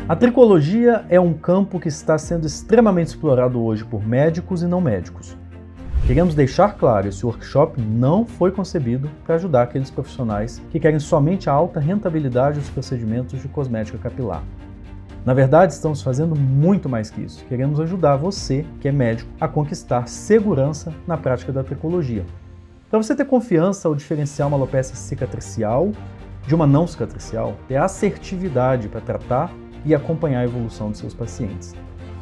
A tricologia é um campo que está sendo extremamente explorado hoje por médicos e não médicos. Queremos deixar claro, esse workshop não foi concebido para ajudar aqueles profissionais que querem somente a alta rentabilidade dos procedimentos de cosmética capilar. Na verdade, estamos fazendo muito mais que isso. Queremos ajudar você, que é médico, a conquistar segurança na prática da tricologia. Para você ter confiança ao diferenciar uma alopecia cicatricial de uma não cicatricial, ter assertividade para tratar e acompanhar a evolução dos seus pacientes.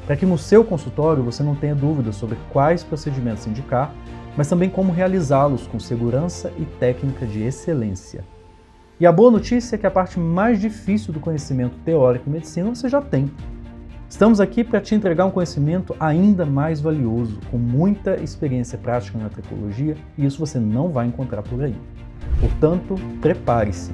Para que no seu consultório você não tenha dúvidas sobre quais procedimentos indicar, mas também como realizá-los com segurança e técnica de excelência. E a boa notícia é que a parte mais difícil do conhecimento teórico em medicina você já tem. Estamos aqui para te entregar um conhecimento ainda mais valioso, com muita experiência prática na tricologia, e isso você não vai encontrar por aí. Portanto, prepare-se!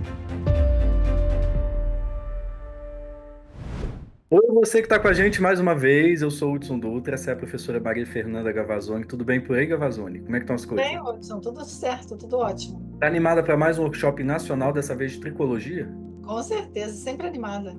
Oi, você que está com a gente mais uma vez, eu sou o Hudson Dutra, essa é a professora Maria Fernanda Gavazzoni. Tudo bem por aí, Gavazzoni? Como é que estão as coisas? Bem, Robson, tudo certo, tudo ótimo. Está animada para mais um workshop nacional, dessa vez de tricologia? Com certeza, sempre animada.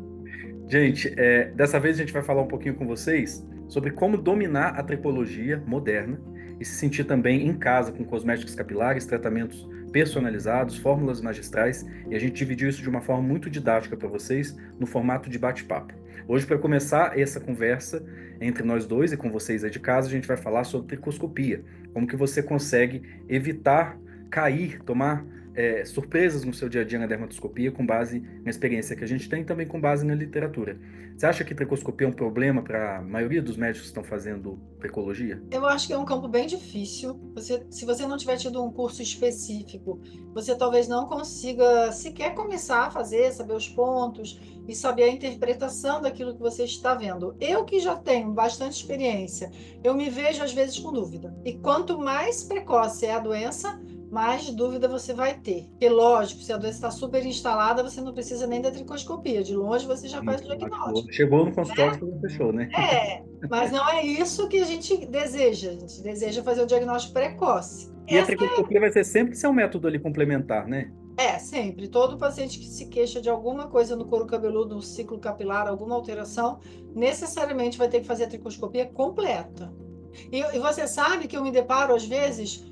Gente, dessa vez a gente vai falar um pouquinho com vocês sobre como dominar a tricologia moderna e se sentir também em casa com cosméticos capilares, tratamentos personalizados, fórmulas magistrais, e a gente dividiu isso de uma forma muito didática para vocês no formato de bate-papo. Hoje, para começar essa conversa entre nós dois e com vocês aí de casa, a gente vai falar sobre tricoscopia, como que você consegue evitar cair, tomar surpresas no seu dia a dia na dermatoscopia com base na experiência que a gente tem e também com base na literatura. Você acha que tricoscopia é um problema para a maioria dos médicos que estão fazendo tricologia? Eu acho que é um campo bem difícil. Se você não tiver tido um curso específico, você talvez não consiga sequer começar a fazer, saber os pontos e saber a interpretação daquilo que você está vendo. Eu que já tenho bastante experiência, eu me vejo às vezes com dúvida. E quanto mais precoce é a doença, mais dúvida você vai ter. Porque, lógico, se a doença está super instalada, você não precisa nem da tricoscopia. De longe você já faz o diagnóstico. Chegou no consultório e fechou, né? Mas não é isso que a gente deseja. A gente deseja fazer o diagnóstico precoce. E a tricoscopia vai ser sempre ser um método ali complementar, né? Sempre. Todo paciente que se queixa de alguma coisa no couro cabeludo, no ciclo capilar, alguma alteração, necessariamente vai ter que fazer a tricoscopia completa. E você sabe que eu me deparo, às vezes,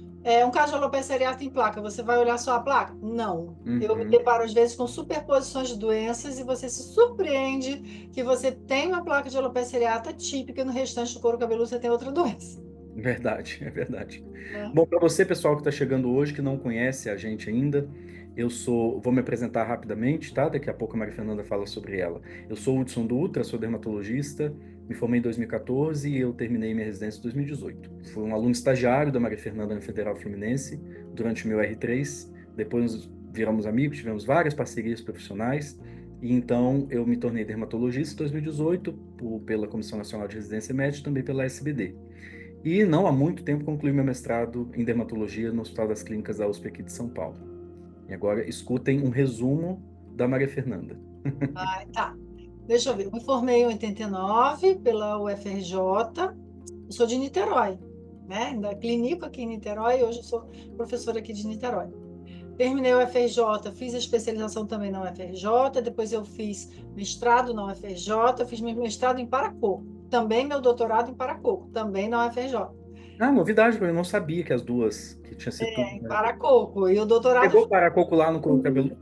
um caso de alopecia areata em placa, você vai olhar só a placa? Não. Eu me Uhum. deparo, às vezes, com superposições de doenças e você se surpreende que você tem uma placa de alopecia areata típica e no restante do couro cabeludo você tem outra doença. Verdade, é verdade. Né? Bom, para você, pessoal que está chegando hoje, que não conhece a gente ainda, vou me apresentar rapidamente, tá? Daqui a pouco a Maria Fernanda fala sobre ela. Eu sou o Hudson Dutra, sou dermatologista, me formei em 2014 e eu terminei minha residência em 2018. Fui um aluno estagiário da Maria Fernanda na Federal Fluminense durante o meu R3, depois nos viramos amigos, tivemos várias parcerias profissionais, e então eu me tornei dermatologista em 2018 pela Comissão Nacional de Residência Médica e também pela SBD. E não há muito tempo concluí meu mestrado em dermatologia no Hospital das Clínicas da USP aqui de São Paulo. E agora escutem um resumo da Maria Fernanda. Ah, tá. Deixa eu ver. Eu me formei em 89 pela UFRJ. Eu sou de Niterói, né? Ainda clinico aqui em Niterói e hoje eu sou professora aqui de Niterói. Terminei o UFRJ, fiz a especialização também na UFRJ, depois eu fiz mestrado na UFRJ, fiz meu mestrado em Paracoco, também meu doutorado em Paracoco, também na UFRJ. Ah, novidade, eu não sabia que as duas, que tinha sido tudo. Em Paracoco. E o doutorado, Pegou paracoco lá no couro cabeludo?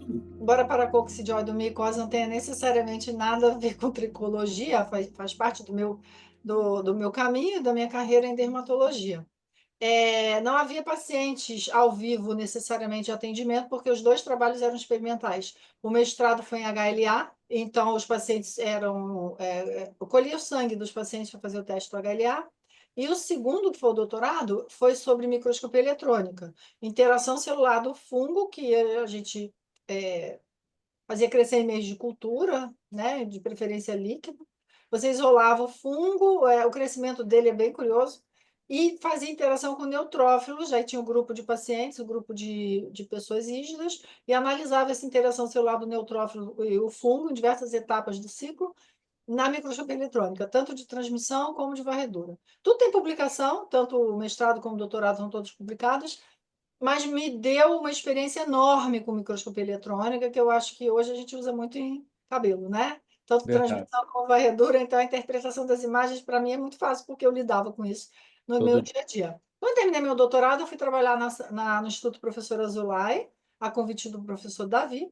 embora paracoccidioide micose não tenha necessariamente nada a ver com tricologia, faz parte do meu caminho, da minha carreira em dermatologia. Não havia pacientes ao vivo necessariamente de atendimento, porque os dois trabalhos eram experimentais. O mestrado foi em HLA, então os pacientes eu colhia o sangue dos pacientes para fazer o teste do HLA, e o segundo, que foi o doutorado, foi sobre microscopia eletrônica, interação celular do fungo, que a gente fazia crescer em meios de cultura, né, de preferência líquido. Você isolava o fungo, o crescimento dele é bem curioso, e fazia interação com neutrófilos, aí tinha um grupo de pacientes, um grupo de pessoas rígidas, e analisava essa interação celular do neutrófilo e o fungo em diversas etapas do ciclo, na microscopia eletrônica, tanto de transmissão como de varredura. Tudo tem publicação, tanto o mestrado como o doutorado são todos publicados, mas me deu uma experiência enorme com microscopia eletrônica, que eu acho que hoje a gente usa muito em cabelo, né? tanto Verdade. transmissão como varredura, então a interpretação das imagens para mim é muito fácil, porque eu lidava com isso no meu Todo dia. dia a dia. Quando eu terminei meu doutorado, eu fui trabalhar no Instituto Professor Azulay, a convite do professor Davi,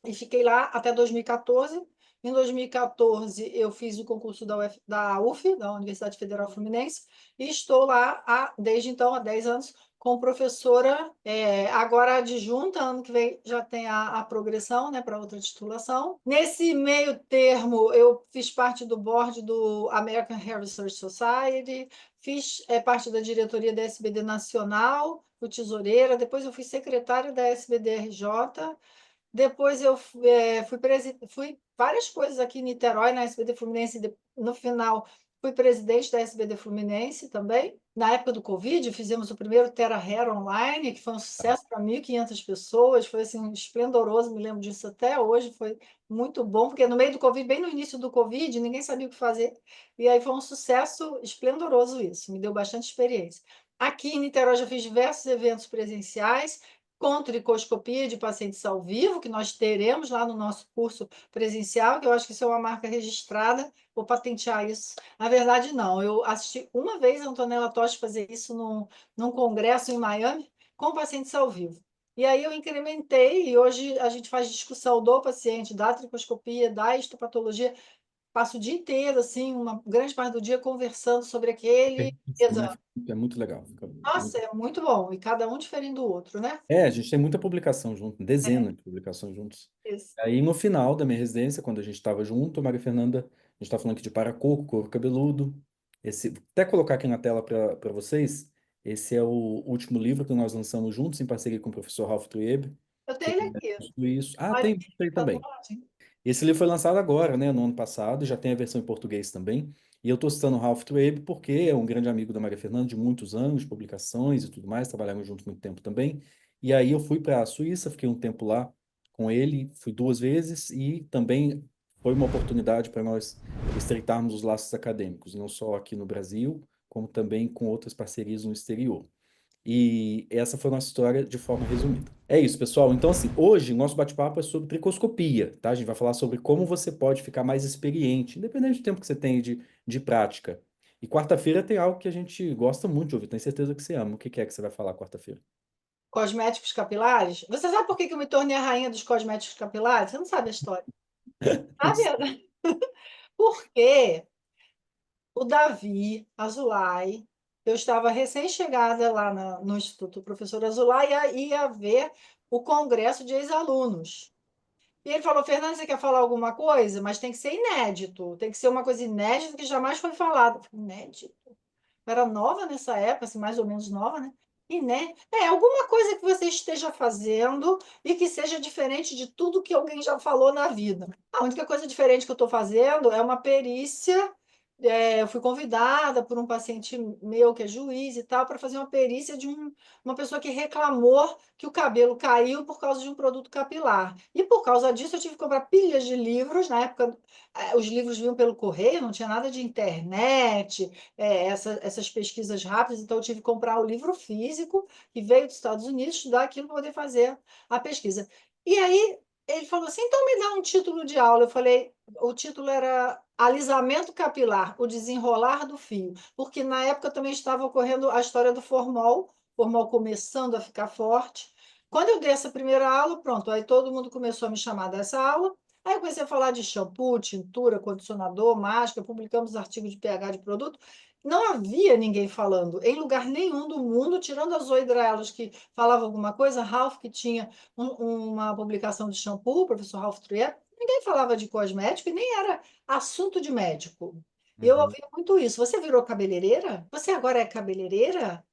e fiquei lá até 2014. Em 2014, eu fiz o concurso da UF, da Universidade Federal Fluminense, e estou lá desde então, há 10 anos, como professora, agora adjunta, ano que vem já tem a progressão, né, para outra titulação. Nesse meio termo, eu fiz parte do board do American Hair Research Society, fiz parte da diretoria da SBD Nacional, fui tesoureira, depois eu fui secretária da SBD-RJ. Depois eu fui várias coisas aqui em Niterói, na SBD Fluminense. No final, fui presidente da SBD Fluminense também. Na época do Covid, fizemos o primeiro Terra Hair Online, que foi um sucesso para 1.500 pessoas. Foi assim, esplendoroso, me lembro disso até hoje. Foi muito bom, porque no meio do Covid, bem no início do Covid, ninguém sabia o que fazer. E aí foi um sucesso esplendoroso isso, me deu bastante experiência. Aqui em Niterói, já fiz diversos eventos presenciais com tricoscopia de pacientes ao vivo, que nós teremos lá no nosso curso presencial, que eu acho que isso é uma marca registrada, vou patentear isso. Na verdade, não, eu assisti uma vez a Antonella Toshi fazer isso num congresso em Miami, com pacientes ao vivo. E aí eu incrementei, e hoje a gente faz discussão do paciente, da tricoscopia, da histopatologia, passo o dia inteiro, assim, uma grande parte do dia conversando sobre aquele Isso, né? exame. É muito legal. Nossa, é muito bom, e cada um diferente do outro, né? A gente tem muita publicação junto, dezenas de publicações juntos. Isso. Aí no final da minha residência, quando a gente estava junto, a Maria Fernanda, a gente está falando aqui de paracoco, couro cabeludo. Até colocar aqui na tela para vocês, esse é o último livro que nós lançamos juntos, em parceria com o professor Ralph Trueb, Eu que tenho ele aqui. tudo isso. Ah, Olha tem aqui, aí também. tatuagem. Esse livro foi lançado agora, né, no ano passado, já tem a versão em português também. E eu estou citando o Ralph Trueb porque é um grande amigo da Maria Fernanda de muitos anos, de publicações e tudo mais, trabalhamos juntos muito tempo também. E aí eu fui para a Suíça, fiquei um tempo lá com ele, fui 2 vezes e também foi uma oportunidade para nós estreitarmos os laços acadêmicos, não só aqui no Brasil, como também com outras parcerias no exterior. E essa foi a nossa história de forma resumida. É isso, pessoal. Então, assim, hoje o nosso bate-papo é sobre tricoscopia, tá? A gente vai falar sobre como você pode ficar mais experiente, independente do tempo que você tem de prática. E quarta-feira tem algo que a gente gosta muito de ouvir, tenho certeza que você ama. O que é que você vai falar quarta-feira? Cosméticos capilares. Você sabe por que que eu me tornei a rainha dos cosméticos capilares? Você não sabe a história. Não sei. Sabe? Porque o Davi Azulay, eu estava recém-chegada lá no Instituto Professor Azulay, ia ver o congresso de ex-alunos. E ele falou, Fernanda, você quer falar alguma coisa? Mas tem que ser inédito, tem que ser uma coisa inédita que jamais foi falada. Eu falei, inédito? Eu era nova nessa época, assim, mais ou menos nova, né? E, né? Alguma coisa que você esteja fazendo e que seja diferente de tudo que alguém já falou na vida. A única coisa diferente que eu estou fazendo é uma perícia. Eu fui convidada por um paciente meu que é juiz e tal para fazer uma perícia de uma pessoa que reclamou que o cabelo caiu por causa de um produto capilar. E por causa disso eu tive que comprar pilhas de livros. Na época, os livros vinham pelo correio, não tinha nada de internet, essas pesquisas rápidas, então eu tive que comprar o livro físico, que veio dos Estados Unidos, estudar aquilo para poder fazer a pesquisa. E aí ele falou assim: então me dá um título de aula. Eu falei: o título era Alisamento Capilar, o desenrolar do fio, porque na época também estava ocorrendo a história do formol começando a ficar forte. Quando eu dei essa primeira aula, pronto, aí todo mundo começou a me chamar dessa aula. Aí eu comecei a falar de shampoo, tintura, condicionador, máscara, publicamos artigos de pH de produto. Não havia ninguém falando em lugar nenhum do mundo, tirando as Zoe Draelos, que falava alguma coisa, Ralph, que tinha uma publicação de shampoo, o professor Ralph Trier, ninguém falava de cosmético e nem era assunto de médico. E eu Uhum. ouvia muito isso. Você virou cabeleireira? Você agora é cabeleireira?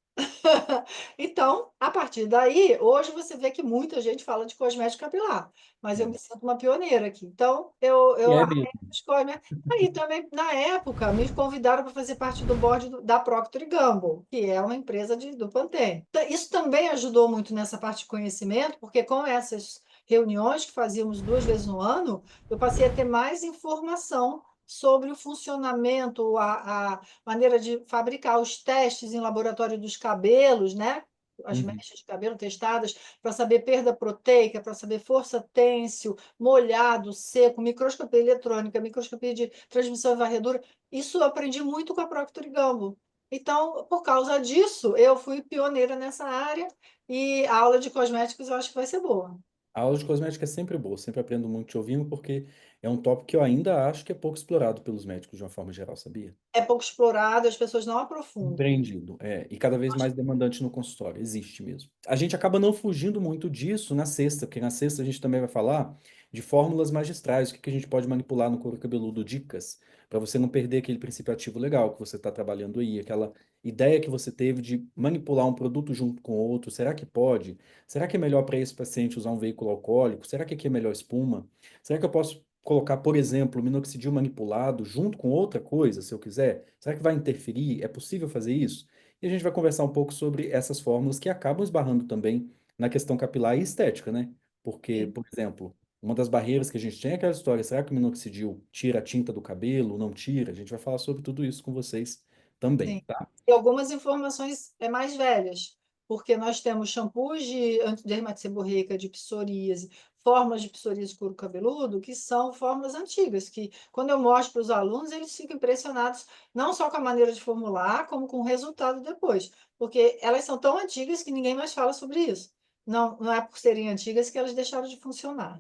Então, a partir daí, hoje você vê que muita gente fala de cosmético capilar, mas eu É. me sinto uma pioneira aqui. Então, eu É arrego mesmo. os cosméticos. Aí também, na época, me convidaram para fazer parte do board da Procter Gamble, que é uma empresa do Pantene. Então, isso também ajudou muito nessa parte de conhecimento, porque com essas reuniões que fazíamos 2 vezes no ano, eu passei a ter mais informação sobre o funcionamento, a maneira de fabricar os testes em laboratório dos cabelos, né? as Uhum. mechas de cabelo testadas para saber perda proteica, para saber força têncil, molhado, seco, microscopia eletrônica, microscopia de transmissão e varredura. Isso eu aprendi muito com a Procter& Gamble. Então, por causa disso, eu fui pioneira nessa área e a aula de cosméticos eu acho que vai ser boa. A aula de cosmética é sempre boa, sempre aprendo muito te ouvindo, porque é um tópico que eu ainda acho que é pouco explorado pelos médicos de uma forma geral, sabia? É pouco explorado, as pessoas não aprofundam. Compreendido, e cada vez mais demandante no consultório, existe mesmo. A gente acaba não fugindo muito disso na sexta, porque na sexta a gente também vai falar de fórmulas magistrais, o que que a gente pode manipular no couro cabeludo, dicas, para você não perder aquele princípio ativo legal que você está trabalhando aí, aquela ideia que você teve de manipular um produto junto com outro, será que pode? Será que é melhor para esse paciente usar um veículo alcoólico? Será que aqui é melhor espuma? Será que eu posso colocar, por exemplo, minoxidil manipulado junto com outra coisa, se eu quiser? Será que vai interferir? É possível fazer isso? E a gente vai conversar um pouco sobre essas fórmulas que acabam esbarrando também na questão capilar e estética, né? Porque, Sim, por exemplo, uma das barreiras que a gente tem é aquela história, será que o minoxidil tira a tinta do cabelo, não tira? A gente vai falar sobre tudo isso com vocês também, sim. tá? E algumas informações mais velhas, porque nós temos shampoos de antidermatite seborreica, de psoríase, fórmulas de psoríase couro cabeludo, que são fórmulas antigas, que quando eu mostro para os alunos, eles ficam impressionados não só com a maneira de formular, como com o resultado depois, porque elas são tão antigas que ninguém mais fala sobre isso. Não, não é por serem antigas que elas deixaram de funcionar.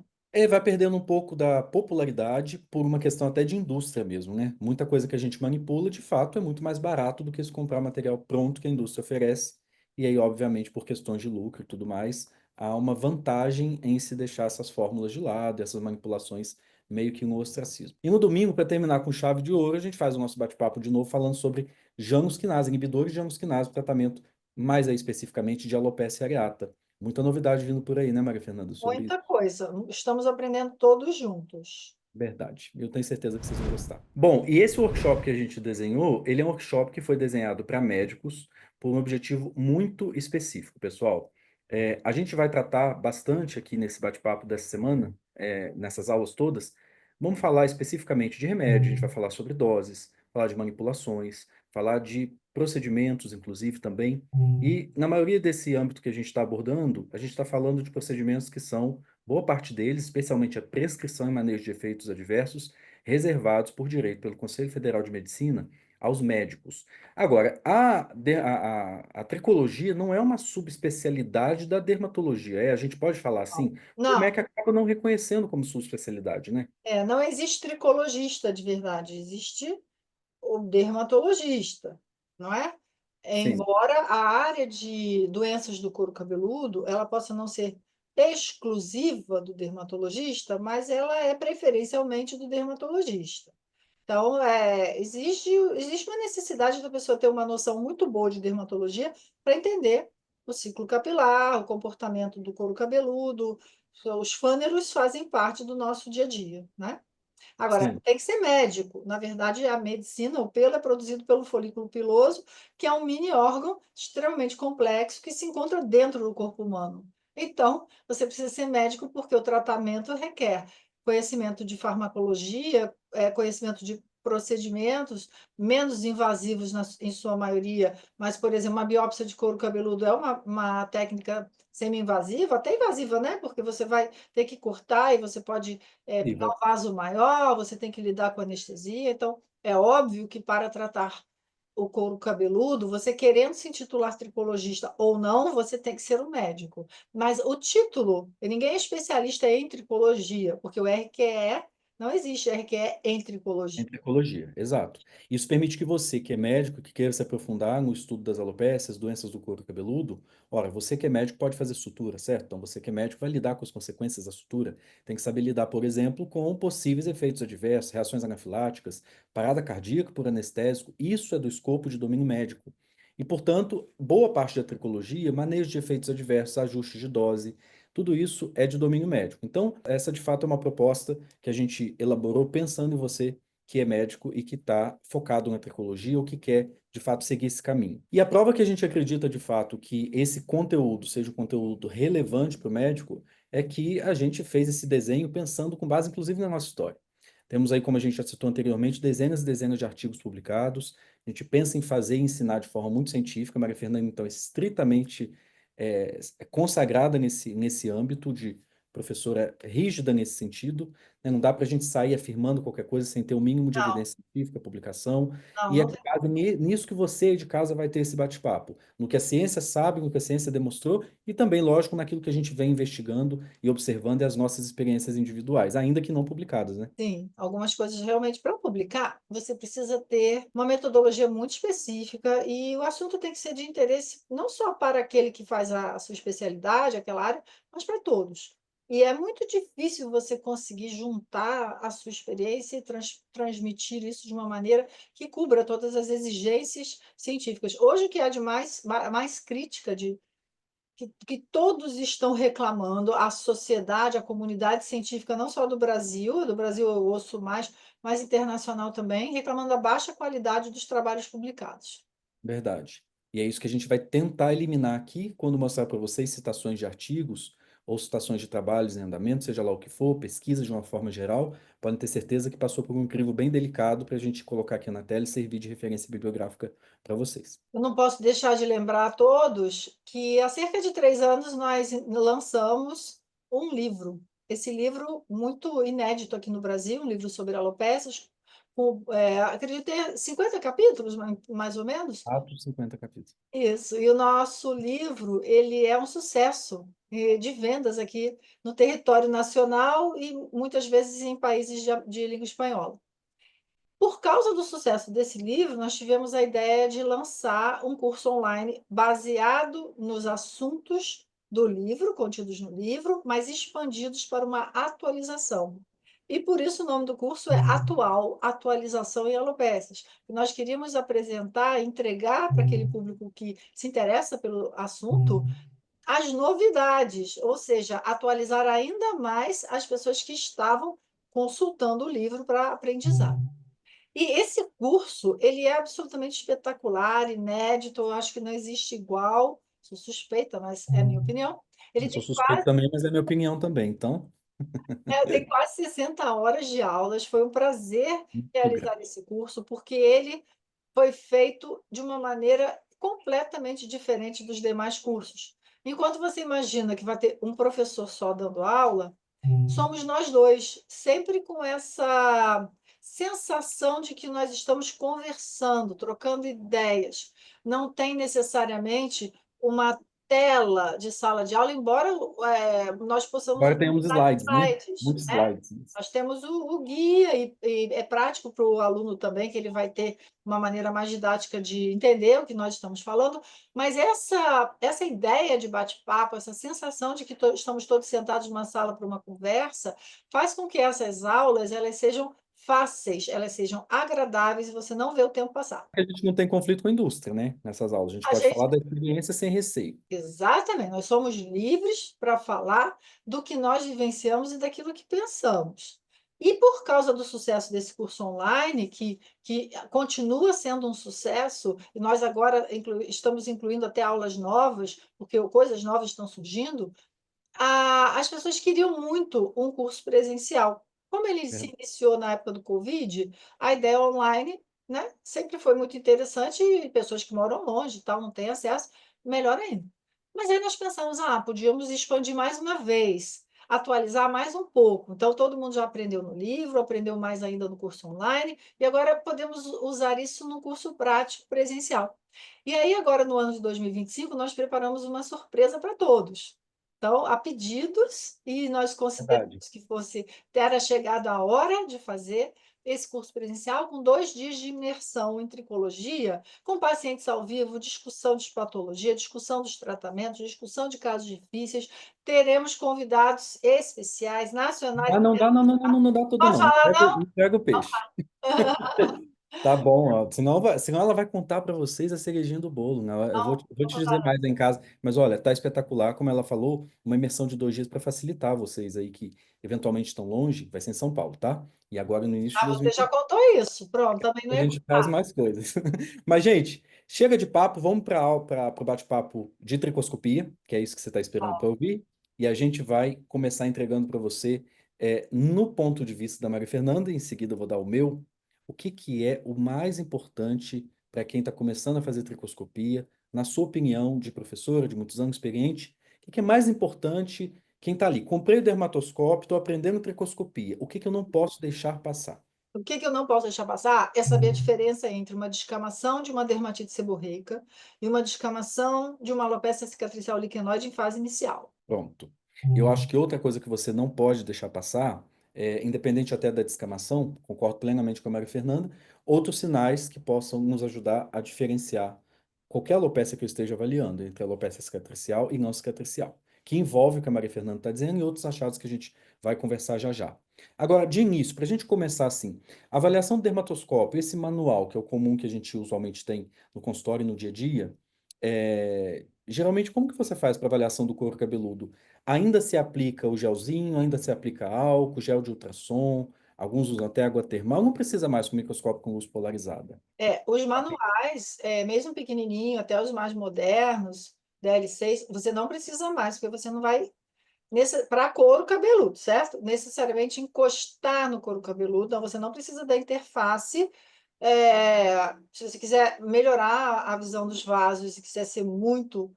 Vai perdendo um pouco da popularidade por uma questão até de indústria mesmo, né? Muita coisa que a gente manipula, de fato, é muito mais barato do que se comprar material pronto que a indústria oferece. E aí, obviamente, por questões de lucro e tudo mais, há uma vantagem em se deixar essas fórmulas de lado, essas manipulações meio que no ostracismo. E no domingo, para terminar com chave de ouro, a gente faz o nosso bate-papo de novo falando sobre janusquinase, inibidores de janusquinase, tratamento mais aí especificamente de alopecia areata. Muita novidade vindo por aí, né, Maria Fernanda, sobre isso. Muita coisa. Estamos aprendendo todos juntos. Verdade. Eu tenho certeza que vocês vão gostar. Bom, e esse workshop que a gente desenhou, ele é um workshop que foi desenhado para médicos por um objetivo muito específico, pessoal. A gente vai tratar bastante aqui nesse bate-papo dessa semana, nessas aulas todas. Vamos falar especificamente de remédio, a gente vai falar sobre doses, falar de manipulações, falar de procedimentos, inclusive, também. E na maioria desse âmbito que a gente está abordando, a gente está falando de procedimentos que são boa parte deles, especialmente a prescrição e manejo de efeitos adversos, reservados por direito pelo Conselho Federal de Medicina aos médicos. Agora, a tricologia não é uma subespecialidade da dermatologia, a gente pode falar assim, o Não, MEC acaba não reconhecendo como subespecialidade, né? não existe tricologista de verdade, existe o dermatologista, não é? Sim. Embora a área de doenças do couro cabeludo, ela possa não ser exclusiva do dermatologista, mas ela é preferencialmente do dermatologista. Então, existe uma necessidade da pessoa ter uma noção muito boa de dermatologia para entender o ciclo capilar, o comportamento do couro cabeludo. Os fâneros fazem parte do nosso dia a dia, né? Agora, Sim. tem que ser médico. Na verdade, a medicina, o pelo é produzido pelo folículo piloso, que é um mini órgão extremamente complexo que se encontra dentro do corpo humano. Então, você precisa ser médico porque o tratamento requer conhecimento de farmacologia, conhecimento de procedimentos menos invasivos em sua maioria, mas, por exemplo, uma biópsia de couro cabeludo é uma técnica semi-invasiva, até invasiva, né? Porque você vai ter que cortar e você pode E pegar vai- um vaso maior, você tem que lidar com anestesia. Então, é óbvio que para tratar o couro cabeludo, você querendo se intitular trichologista ou não, você tem que ser um médico. Mas o título, ninguém é especialista em tricologia, porque o RQE não existe RQE em Em tricologia. tricologia, exato. Isso permite que você, que é médico, que queira se aprofundar no estudo das alopécias, doenças do couro cabeludo, ora, você que é médico pode fazer sutura, certo? Então, você que é médico vai lidar com as consequências da sutura, tem que saber lidar, por exemplo, com possíveis efeitos adversos, reações anafiláticas, parada cardíaca por anestésico, isso é do escopo de domínio médico. E, portanto, boa parte da tricologia, manejo de efeitos adversos, ajustes de dose, tudo isso é de domínio médico. Então, essa de fato é uma proposta que a gente elaborou pensando em você que é médico e que está focado na tricologia ou que quer, de fato, seguir esse caminho. E a prova que a gente acredita, de fato, que esse conteúdo seja um conteúdo relevante para o médico é que a gente fez esse desenho pensando com base, inclusive, na nossa história. Temos aí, como a gente já citou anteriormente, dezenas e dezenas de artigos publicados. A gente pensa em fazer e ensinar de forma muito científica. A Maria Fernanda, então, é estritamente consagrada nesse âmbito de professora rígida nesse sentido, né? Não dá para a gente sair afirmando qualquer coisa sem ter o mínimo de Não, evidência científica, publicação, não, e é não com tem. base nisso que você aí de casa vai ter esse bate-papo, no que a ciência sabe, no que a ciência demonstrou, e também, lógico, naquilo que a gente vem investigando e observando e as nossas experiências individuais, ainda que não publicadas, né? Sim, algumas coisas realmente para publicar, você precisa ter uma metodologia muito específica e o assunto tem que ser de interesse não só para aquele que faz a sua especialidade, aquela área, mas para todos. E é muito difícil você conseguir juntar a sua experiência e transmitir isso de uma maneira que cubra todas as exigências científicas. Hoje, o que há de mais crítica que todos estão reclamando, a sociedade, a comunidade científica, não só do Brasil eu ouço mais, mas internacional também, reclamando da baixa qualidade dos trabalhos publicados. Verdade. E é isso que a gente vai tentar eliminar aqui quando mostrar para vocês citações de artigos ou citações de trabalhos em andamento, seja lá o que for, pesquisa de uma forma geral. Podem ter certeza que passou por um crivo bem delicado para a gente colocar aqui na tela e servir de referência bibliográfica para vocês. Eu não posso deixar de lembrar a todos que há cerca de 3 anos nós lançamos um livro. Esse livro muito inédito aqui no Brasil, um livro sobre alopécias, acredito ter 50 capítulos, mais ou menos. 50 capítulos. Isso, e o nosso livro, ele é um sucesso de vendas aqui no território nacional e muitas vezes em países de língua espanhola. Por causa do sucesso desse livro, nós tivemos a ideia de lançar um curso online baseado nos assuntos do livro, contidos no livro, mas expandidos para uma atualização. E por isso o nome do curso é Atual, Atualização em Alopécias. Nós queríamos apresentar, entregar para aquele público que se interessa pelo assunto as novidades, ou seja, atualizar ainda mais as pessoas que estavam consultando o livro para aprendizado. E esse curso, ele é absolutamente espetacular, inédito, eu acho que não existe igual, sou suspeita, mas é a minha opinião. Ele Eu sou tem suspeito também, mas é minha opinião também. Então, tem quase 60 horas de aulas, foi um prazer muito realizar grato. esse curso, porque ele foi feito de uma maneira completamente diferente dos demais cursos. Enquanto você imagina que vai ter um professor só dando aula, somos nós dois, sempre com essa sensação de que nós estamos conversando, trocando ideias. Não tem necessariamente uma tela de sala de aula, embora nós possamos Agora tem uns utilizar slides, né? slides, Muitos né? slides. Nós temos o guia e é prático para o aluno também, que ele vai ter uma maneira mais didática de entender o que nós estamos falando, mas essa ideia de bate-papo, essa sensação de que estamos todos sentados numa sala para uma conversa, faz com que essas aulas elas sejam fáceis, elas sejam agradáveis e você não vê o tempo passar. A gente não tem conflito com a indústria, né? Nessas aulas. A gente A pode gente falar da experiência sem receio. Exatamente, nós somos livres para falar do que nós vivenciamos e daquilo que pensamos. E por causa do sucesso desse curso online, que continua sendo um sucesso, e nós agora estamos incluindo até aulas novas, porque coisas novas estão surgindo, as pessoas queriam muito um curso presencial. Como ele se Verdade. iniciou na época do Covid, a ideia online, né, sempre foi muito interessante e pessoas que moram longe e tal, não têm acesso, melhor ainda. Mas aí nós pensamos, podíamos expandir mais uma vez, atualizar mais um pouco. Então, todo mundo já aprendeu no livro, aprendeu mais ainda no curso online, e agora podemos usar isso no curso prático presencial. E aí, agora, no ano de 2025, nós preparamos uma surpresa para todos. Então, há pedidos, e nós Verdade. consideramos que fosse ter chegado a hora de fazer esse curso presencial com 2 dias de imersão em tricologia, com pacientes ao vivo, discussão de patologia, discussão dos tratamentos, discussão de casos difíceis. Teremos convidados especiais, nacionais. Ah, não dá, não, não, não, não dá tudo, Posso não. falar, não? Entrega o peixe. Tá bom, ó. Senão ela vai contar para vocês a cerejinha do bolo, né? Eu vou, Não, eu vou não te dizer contar. mais aí em casa. Mas olha, tá espetacular, como ela falou, uma imersão de 2 dias para facilitar vocês aí que eventualmente estão longe. Vai ser em São Paulo, tá? E agora no início de Você já 2020 contou isso. Pronto, também não a ia gente traz contar. mais coisas. Mas, gente, chega de papo, vamos para o bate-papo de tricoscopia, que é isso que você está esperando para ouvir. E a gente vai começar entregando para você, no ponto de vista da Maria Fernanda, em seguida eu vou dar o meu, o que que é o mais importante para quem está começando a fazer tricoscopia, na sua opinião, de professora, de muitos anos experiente, o que é mais importante? Quem está ali, comprei o dermatoscópio, estou aprendendo tricoscopia. O que eu não posso deixar passar? O que eu não posso deixar passar é saber a diferença entre uma descamação de uma dermatite seborreica e uma descamação de uma alopecia cicatricial liquenoide em fase inicial. Pronto. Eu acho que outra coisa que você não pode deixar passar, independente até da descamação, concordo plenamente com a Maria Fernanda, outros sinais que possam nos ajudar a diferenciar qualquer alopecia que eu esteja avaliando entre alopecia cicatricial e não cicatricial, que envolve o que a Maria Fernanda está dizendo e outros achados que a gente vai conversar já já. Agora, de início, para a gente começar assim, a avaliação do dermatoscópio, esse manual, que é o comum que a gente usualmente tem no consultório e no dia a dia, geralmente, como que você faz para avaliação do couro cabeludo? Ainda se aplica o gelzinho, ainda se aplica álcool, gel de ultrassom, alguns usam até água termal, não precisa mais com microscópio com luz polarizada. Os manuais, mesmo pequenininho, até os mais modernos, DL6, você não precisa mais, porque você não vai para couro cabeludo, certo? Necessariamente encostar no couro cabeludo, então você não precisa da interface. Se você quiser melhorar a visão dos vasos e quiser ser muito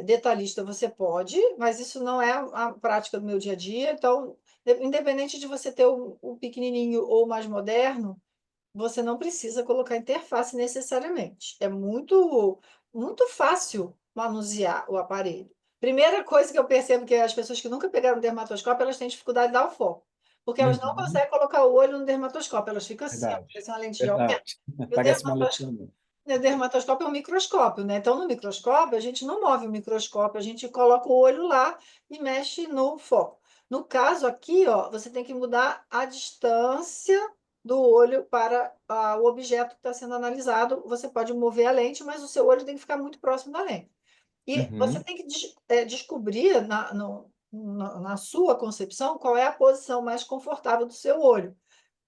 detalhista, você pode, mas isso não é a prática do meu dia a dia. Então, independente de você ter o pequenininho ou o mais moderno, você não precisa colocar interface necessariamente. É muito fácil manusear o aparelho. Primeira coisa que eu percebo que as pessoas que nunca pegaram dermatoscópio, elas têm dificuldade de dar o foco. Porque elas não Uhum, conseguem colocar o olho no dermatoscópio, elas ficam assim, ó, verdade, parecem uma lente de aumento. verdade. E Parece uma letra. o dermatoscópio é um microscópio, né? Então, no microscópio, a gente não move o microscópio, a gente coloca o olho lá e mexe no foco. No caso aqui, ó, você tem que mudar a distância do olho para o objeto que está sendo analisado. Você pode mover a lente, mas o seu olho tem que ficar muito próximo da lente. E você Uhum, tem que descobrir na sua concepção qual é a posição mais confortável do seu olho,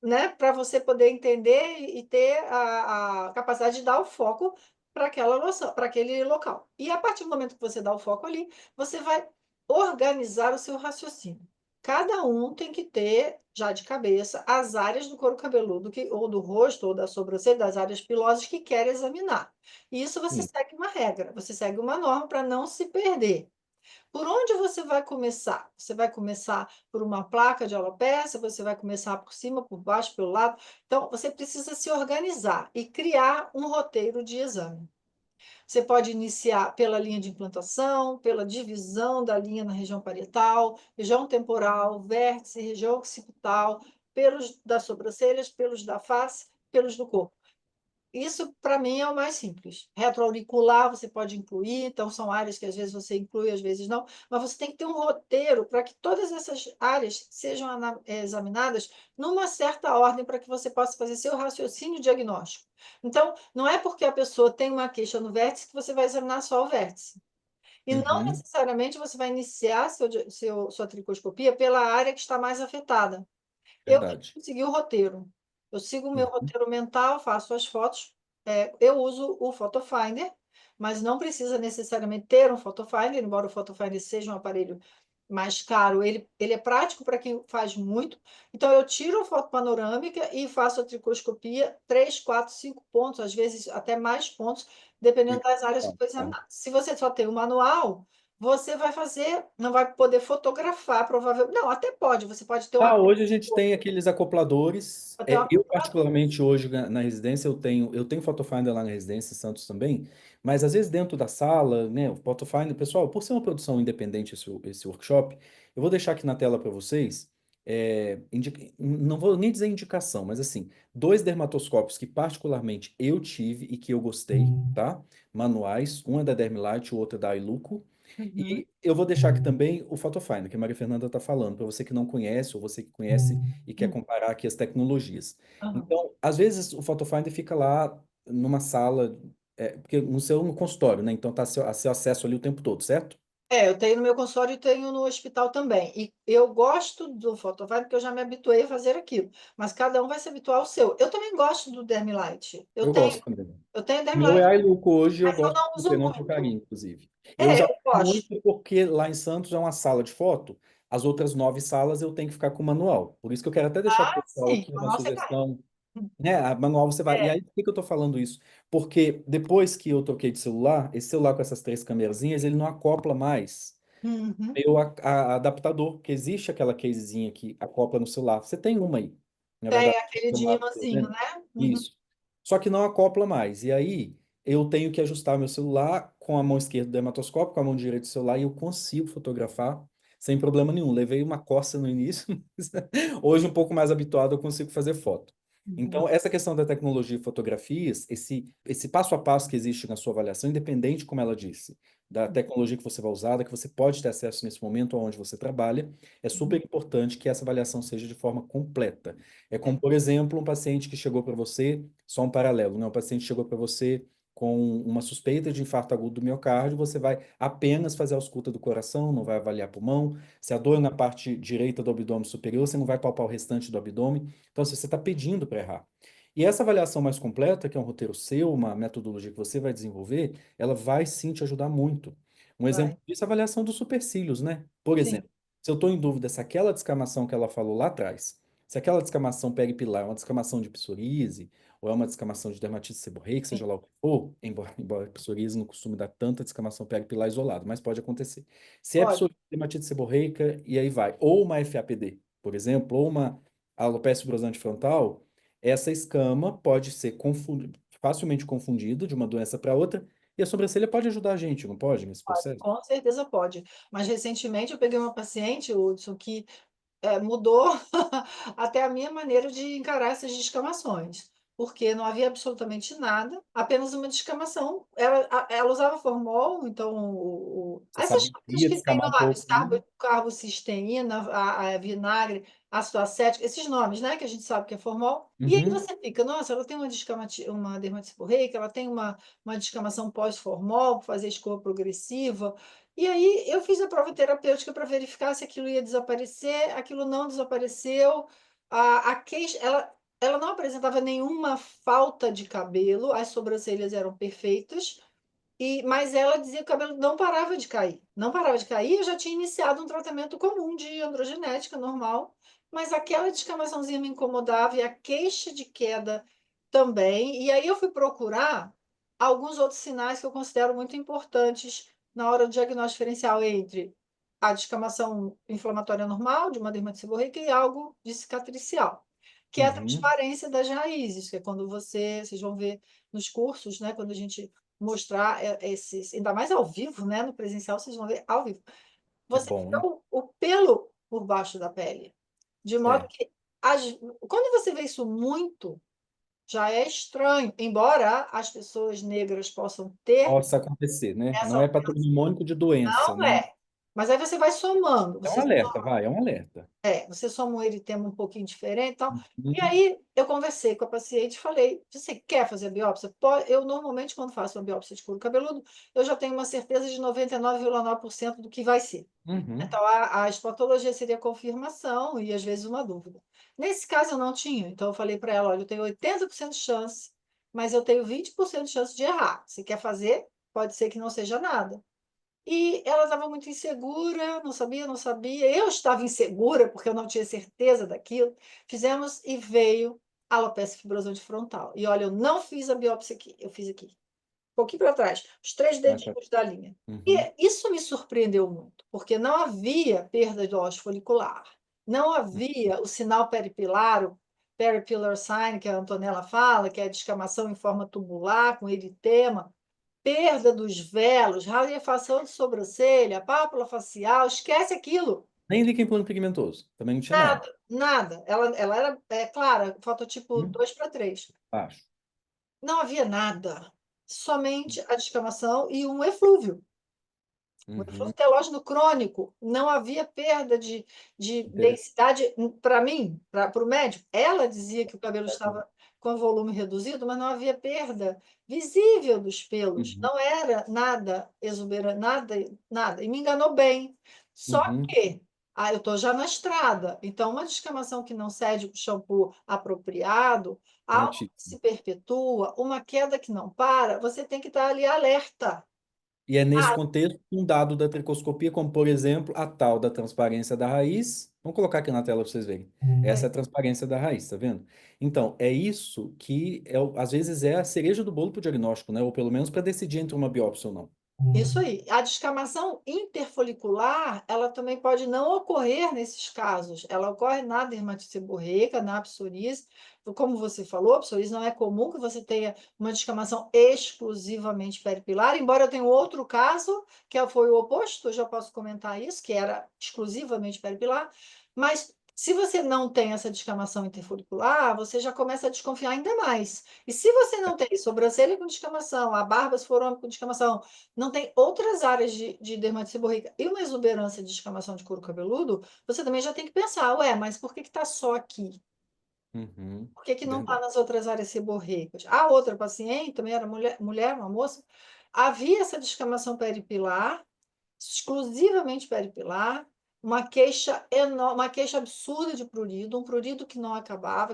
né? Para você poder entender e ter a capacidade de dar o foco para aquela noção, para aquele local. E a partir do momento que você dá o foco ali, você vai organizar o seu raciocínio. Cada um tem que ter, já de cabeça, as áreas do couro cabeludo, ou do rosto, ou da sobrancelha, das áreas pilosas que quer examinar. E isso você sim. segue uma regra, você segue uma norma para não se perder. Por onde você vai começar? Você vai começar por uma placa de alopecia, você vai começar por cima, por baixo, pelo lado. Então, você precisa se organizar e criar um roteiro de exame. Você pode iniciar pela linha de implantação, pela divisão da linha na região parietal, região temporal, vértice, região occipital, pelos das sobrancelhas, pelos da face, pelos do corpo. Isso, para mim, é o mais simples. Retroauricular você pode incluir, então são áreas que às vezes você inclui, às vezes não, mas você tem que ter um roteiro para que todas essas áreas sejam examinadas numa certa ordem para que você possa fazer seu raciocínio diagnóstico. Então, não é porque a pessoa tem uma queixa no vértice que você vai examinar só o vértice. E não Uhum, necessariamente você vai iniciar sua tricoscopia pela área que está mais afetada. Eu verdade. segui o roteiro. Eu sigo o meu Uhum, roteiro mental, faço as fotos. Eu uso o Photo Finder, mas não precisa necessariamente ter um Photo Finder, embora o Photo Finder seja um aparelho mais caro, ele é prático para quem faz muito. Então, eu tiro a foto panorâmica e faço a tricoscopia, 3, 4, 5 pontos, às vezes até mais pontos, dependendo das áreas que tá, for tá. examinar. Se você só tem o manual, você vai fazer, não vai poder fotografar, provavelmente. Não, até pode, você pode ter um Hoje a gente tem aqueles acopladores. até uma Eu, particularmente, hoje na residência, eu tenho Photofinder lá na residência, em Santos também, mas às vezes dentro da sala, né, o Photofinder, pessoal, por ser uma produção independente esse workshop, eu vou deixar aqui na tela para vocês, não vou nem dizer indicação, mas assim, dois dermatoscópios que particularmente eu tive e que eu gostei, tá? Manuais, um é da Dermilite, o outro é da Iluco. Uhum, E eu vou deixar aqui também o Photofinder, que a Maria Fernanda está falando, para você que não conhece ou você que conhece e quer uhum, comparar aqui as tecnologias. aham. Então, às vezes o Photofinder fica lá numa sala, porque no consultório, né? Então tá a seu acesso ali o tempo todo, certo? Eu tenho no meu consultório e tenho no hospital também. E eu gosto do Photofinder porque eu já me habituei a fazer aquilo. Mas cada um vai se habituar ao seu. Eu também gosto do Dermilite. Eu gosto também. Eu tenho O meu é Dermilite, a Iluco hoje, eu mas eu gosto não de uso ter não muito. trocaria, inclusive. Eu usava Eu gosto. muito porque lá em Santos é uma sala de foto, as outras 9 salas eu tenho que ficar com o manual. Por isso que eu quero até deixar para o pessoal Sim, aqui a uma nossa é cara. sugestão né? A manual você vai. E É. aí, por que que eu tô falando isso? Porque depois que eu troquei de celular, esse celular com essas três câmerazinhas, ele não acopla mais Uhum. meu adaptador, porque existe aquela casezinha que acopla no celular. Você tem uma aí, na Tem verdade. aquele de Celular, imãzinho, né? né? Uhum. Isso. Só que não acopla mais. E aí eu tenho que ajustar meu celular com a mão esquerda do dermatoscópio, com a mão direita do celular, e eu consigo fotografar sem problema nenhum. Levei uma coça no início, mas hoje um pouco mais habituado eu consigo fazer foto. Uhum. Então, essa questão da tecnologia de fotografias, esse passo a passo que existe na sua avaliação, independente, como ela disse, da tecnologia que você vai usar, da que você pode ter acesso nesse momento onde você trabalha, é super importante que essa avaliação seja de forma completa. É É, como, por exemplo, um paciente que chegou para você, só um paralelo, né? Um paciente chegou para você com uma suspeita de infarto agudo do miocárdio, você vai apenas fazer a ausculta do coração, não vai avaliar pulmão. Se a dor é na parte direita do abdômen superior, você não vai palpar o restante do abdômen. Então, se você está pedindo para errar. E essa avaliação mais completa, que é um roteiro seu, uma metodologia que você vai desenvolver, ela vai sim te ajudar muito. Um exemplo vai. disso é a avaliação dos supercílios, né? Por Sim. exemplo, se eu estou em dúvida se aquela descamação que ela falou lá atrás, se aquela descamação peripilar é uma descamação de psoríase ou é uma descamação de dermatite seborreica, seja lá o que for, embora a psoríase não costume dar tanta descamação peripilar isolada, mas pode acontecer. Se é Pode. psoríase, dermatite seborreica, e aí vai, ou uma FAPD, por exemplo, ou uma alopecia fibrosante frontal, essa escama pode ser facilmente confundida de uma doença para outra, e a sobrancelha pode ajudar a gente, não pode, nesse processo? Com certeza pode. Mas recentemente eu peguei uma paciente, Hudson, que mudou até a minha maneira de encarar essas descamações, porque não havia absolutamente nada, apenas uma descamação. Ela usava formol, então Você essas sabia que coisas ia que tem descamar um pouco nomes, ali? carbocisteína, a vinagre, ácido acético, esses nomes, né, que a gente sabe que é formol. E aí Uhum, você fica, nossa, ela tem uma dermatite seborreica, ela tem uma descamação pós-formol, fazer escova progressiva. E aí eu fiz a prova terapêutica para verificar se aquilo ia desaparecer, aquilo não desapareceu. A queixa, ela não apresentava nenhuma falta de cabelo, as sobrancelhas eram perfeitas, mas ela dizia que o cabelo não parava de cair. Não parava de cair, eu já tinha iniciado um tratamento comum de androgenética normal, mas aquela descamaçãozinha me incomodava e a queixa de queda também. E aí eu fui procurar alguns outros sinais que eu considero muito importantes na hora do diagnóstico diferencial entre a descamação inflamatória normal, de uma dermatite seborreica, e algo de cicatricial, que é a uhum. transparência das raízes, que é quando vocês vão ver nos cursos, né, quando a gente mostrar esses, ainda mais ao vivo, né, no presencial, vocês vão ver ao vivo. É Você vê bom, o pelo por baixo da pele, de modo é. que quando você vê isso muito, já é estranho, embora as pessoas negras possam ter Possa acontecer, né? Não essa. é patrimônio de doença, Não né? é. Mas aí você vai somando, É um alerta, vai, é um alerta. você soma um eritema um pouquinho diferente e tal. E Uhum, aí eu conversei com a paciente e falei: você quer fazer a biópsia? Eu normalmente, quando faço uma biópsia de couro cabeludo, eu já tenho uma certeza de 99,9% do que vai ser. uhum. Então, a histopatologia seria confirmação e às vezes uma dúvida. Nesse caso, eu não tinha. Então, eu falei para ela: olha, eu tenho 80% de chance, mas eu tenho 20% de chance de errar. Se quer fazer, pode ser que não seja nada. E ela estava muito insegura, não sabia, não sabia. Eu estava insegura porque eu não tinha certeza daquilo. Fizemos e veio alopecia fibrosante frontal. E olha, eu não fiz a biópsia aqui, eu fiz aqui, um pouquinho para trás, os três Mais pra- dedinhos da linha. E Uhum. isso me surpreendeu muito, porque não havia perda de ósseo folicular, não havia o sinal peripilar, o peripilar sign, que a Antonella fala, que é a descamação em forma tubular, com eritema, perda dos velos, rarefação de sobrancelha, pálpula facial, esquece aquilo. Nem líquido plano pigmentoso, também não tinha nada. Nada, nada. Ela era clara, fototipo Hum? 2:3. Baixo. Não havia nada, somente a descamação e um eflúvio. O Uhum. eflúvio telógeno crônico, não havia perda de Interessante. densidade. Para mim, para o médico, ela dizia que o cabelo estava com volume reduzido, mas não havia perda visível dos pelos. Uhum. Não era nada exuberante, nada, nada. E me enganou bem. Só Uhum. que eu estou já na estrada, então uma descamação que não cede o shampoo apropriado, algo que Corretíssimo. se perpetua, uma queda que não para, você tem que estar ali alerta. E é nesse Ah, contexto um dado da tricoscopia, como por exemplo a tal da transparência da raiz. Vamos colocar aqui na tela para vocês verem. Essa é a transparência da raiz, tá vendo? Então, é isso que às vezes é a cereja do bolo para o diagnóstico, né? Ou pelo menos para decidir entre uma biópsia ou não. isso aí. A descamação interfolicular, ela também pode não ocorrer nesses casos. Ela ocorre na dermatite seborreica, na psoríase. Como você falou, a psoríase não é comum que você tenha uma descamação exclusivamente peripilar, embora eu tenha outro caso, foi o oposto, eu já posso comentar isso, que era exclusivamente peripilar, mas se você não tem essa descamação interfolicular, você já começa a desconfiar ainda mais. E se você não tem sobrancelha com descamação, a barba esforômica com descamação, não tem outras áreas de dermatite seborreica e uma exuberância de descamação de couro cabeludo, você também já tem que pensar, ué, mas por que está só aqui? Uhum, Por que que não está verdade. nas outras áreas seborreicas? A outra paciente, também era mulher, uma moça, havia essa descamação peripilar, exclusivamente peripilar, uma queixa enorme, uma queixa absurda de prurido, um prurido que não acabava,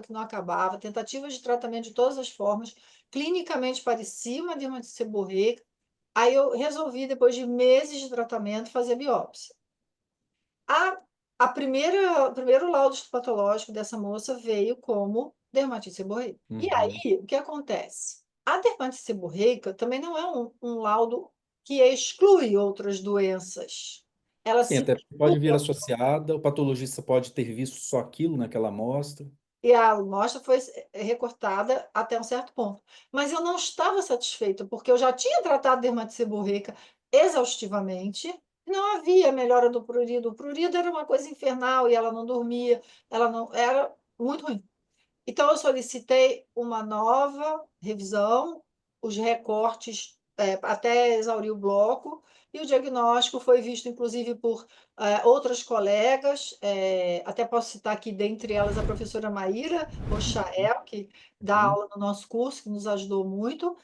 tentativas de tratamento de todas as formas, clinicamente parecia uma dermatite seborreica. Aí eu resolvi, depois de meses de tratamento, fazer biópsia. A, o primeiro laudo patológico dessa moça veio como dermatite seborreica. E Uhum. aí, o que acontece? A dermatite seborreica também não é um laudo que exclui outras doenças. Ela Sim, se até porque pode vir mistura. associada, o patologista pode ter visto só aquilo naquela amostra. E a amostra foi recortada até um certo ponto. Mas eu não estava satisfeita, porque eu já tinha tratado dermatite seborreica exaustivamente, não havia melhora do prurido. O prurido era uma coisa infernal e ela não dormia, ela não era muito ruim. Então, eu solicitei uma nova revisão, os recortes, até exaurir o bloco, e o diagnóstico foi visto, inclusive, por outras colegas, até posso citar aqui, dentre elas, a professora Maíra Rochael, que dá Uhum. aula no nosso curso, que nos ajudou muito,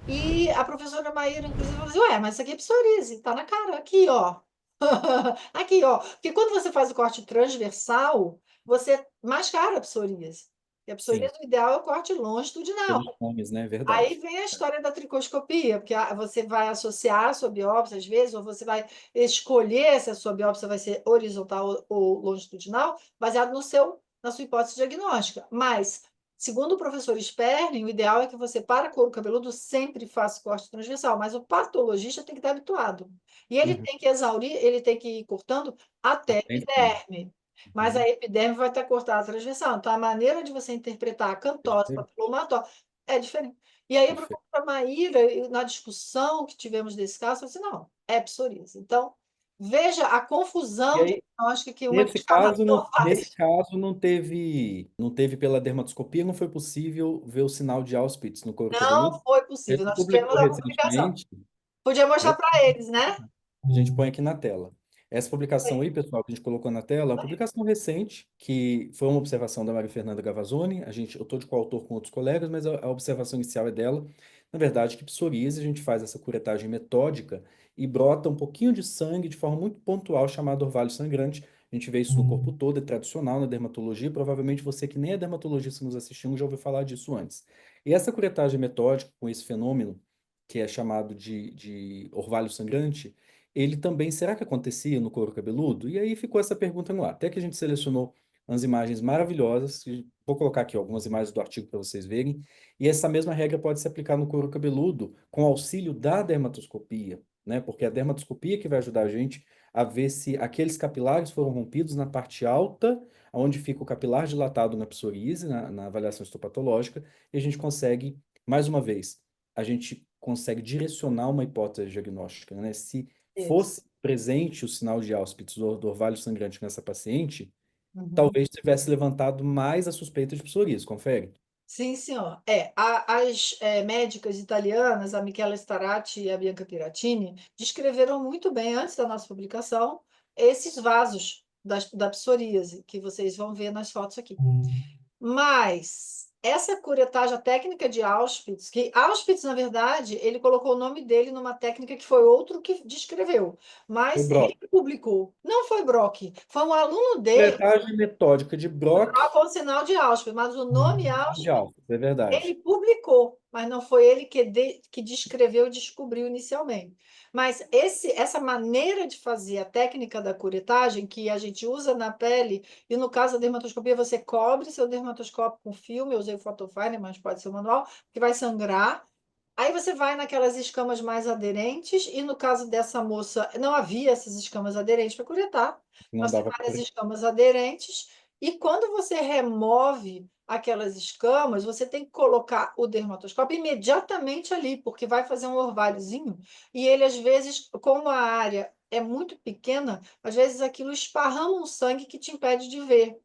e a professora Maíra, inclusive, falou assim, ué, mas isso aqui é psoríase, tá na cara, aqui, ó. Aqui, ó. Porque quando você faz o corte transversal, você mascara a psoríase. E a Sim, psoríase, o ideal é o corte longitudinal. pelos fones, né? Aí Verdade. vem a história da tricoscopia, porque você vai associar a sua biópsia, às vezes, ou você vai escolher se a sua biópsia vai ser horizontal ou longitudinal, baseado na sua hipótese diagnóstica. Mas, segundo o professor Sperling, o ideal é que você, para couro cabeludo, sempre faça corte transversal, mas o patologista tem que estar habituado. E ele Uhum. tem que exaurir, ele tem que ir cortando até a Até então. epiderme. Mas Uhum. a epiderme vai estar cortada transversal. Então, a maneira de você interpretar a cantose, Perfeito. papilomatose, é diferente. E aí, a Perfeito. professora Maíra, na discussão que tivemos desse caso, falou assim: não, é psoríase. Então, veja a E confusão aí, diagnóstica que uma descamação nesse faz. caso não teve pela dermatoscopia, não foi possível ver o sinal de Auspitz no couro Não cabeludo. foi A possível. gente Nós tivemos publicou a publicação. recentemente. Podia mostrar Essa para eles, né? a gente põe aqui na tela. Essa publicação aí, pessoal, que a gente colocou na tela, é uma publicação recente, que foi uma observação da Maria Fernanda Gavazzoni. Eu estou de coautor com outros colegas, mas a observação inicial é dela. Na verdade, que psoríase, a gente faz essa curetagem metódica e brota um pouquinho de sangue de forma muito pontual, chamado orvalho sangrante. A gente vê isso no corpo todo, é tradicional na dermatologia. Provavelmente você que nem é dermatologista nos assistindo já ouviu falar disso antes. E essa curetagem metódica, com esse fenômeno, que é chamado de orvalho sangrante, ele também, será que acontecia no couro cabeludo? E aí ficou essa pergunta no ar. Até que a gente selecionou umas imagens maravilhosas, que vou colocar aqui ó, algumas imagens do artigo para vocês verem, e essa mesma regra pode se aplicar no couro cabeludo com auxílio da dermatoscopia, né? Porque é a dermatoscopia que vai ajudar a gente a ver se aqueles capilares foram rompidos na parte alta, onde fica o capilar dilatado na psoríase, na avaliação histopatológica, e a gente consegue, mais uma vez, a gente consegue direcionar uma hipótese diagnóstica, né? Se Isso. fosse presente o sinal de Auspitz do orvalho sangrante nessa paciente, Uhum. talvez tivesse levantado mais a suspeita de psoríase, confere? Sim, senhor. As médicas italianas, a Michela Starati e a Bianca Piratini, descreveram muito bem, antes da nossa publicação, esses vasos da psoríase, que vocês vão ver nas fotos aqui. Mas essa curetagem, a técnica de Auspitz, que Auspitz, na verdade, ele colocou o nome dele numa técnica que foi outro que descreveu, Foi mas Brock. ele publicou. Não foi Brock, foi um aluno dele Curetagem metódica de que Brock, trocou o sinal de Auspitz, mas o nome sinal de Auspitz Auspitz, é ele verdade. publicou. mas não foi ele que descreveu e descobriu inicialmente. Mas essa maneira de fazer a técnica da curetagem, que a gente usa na pele, e no caso da dermatoscopia, você cobre seu dermatoscópio com filme, eu usei o Photofiner, mas pode ser o manual, que vai sangrar. Aí você vai naquelas escamas mais aderentes, e no caso dessa moça, não havia essas escamas aderentes para curetar. Não Nós temos dava várias para. escamas aderentes, e quando você remove aquelas escamas, você tem que colocar o dermatoscópio imediatamente ali, porque vai fazer um orvalhozinho, e ele, às vezes, como a área é muito pequena, às vezes aquilo esparrama um sangue que te impede de ver.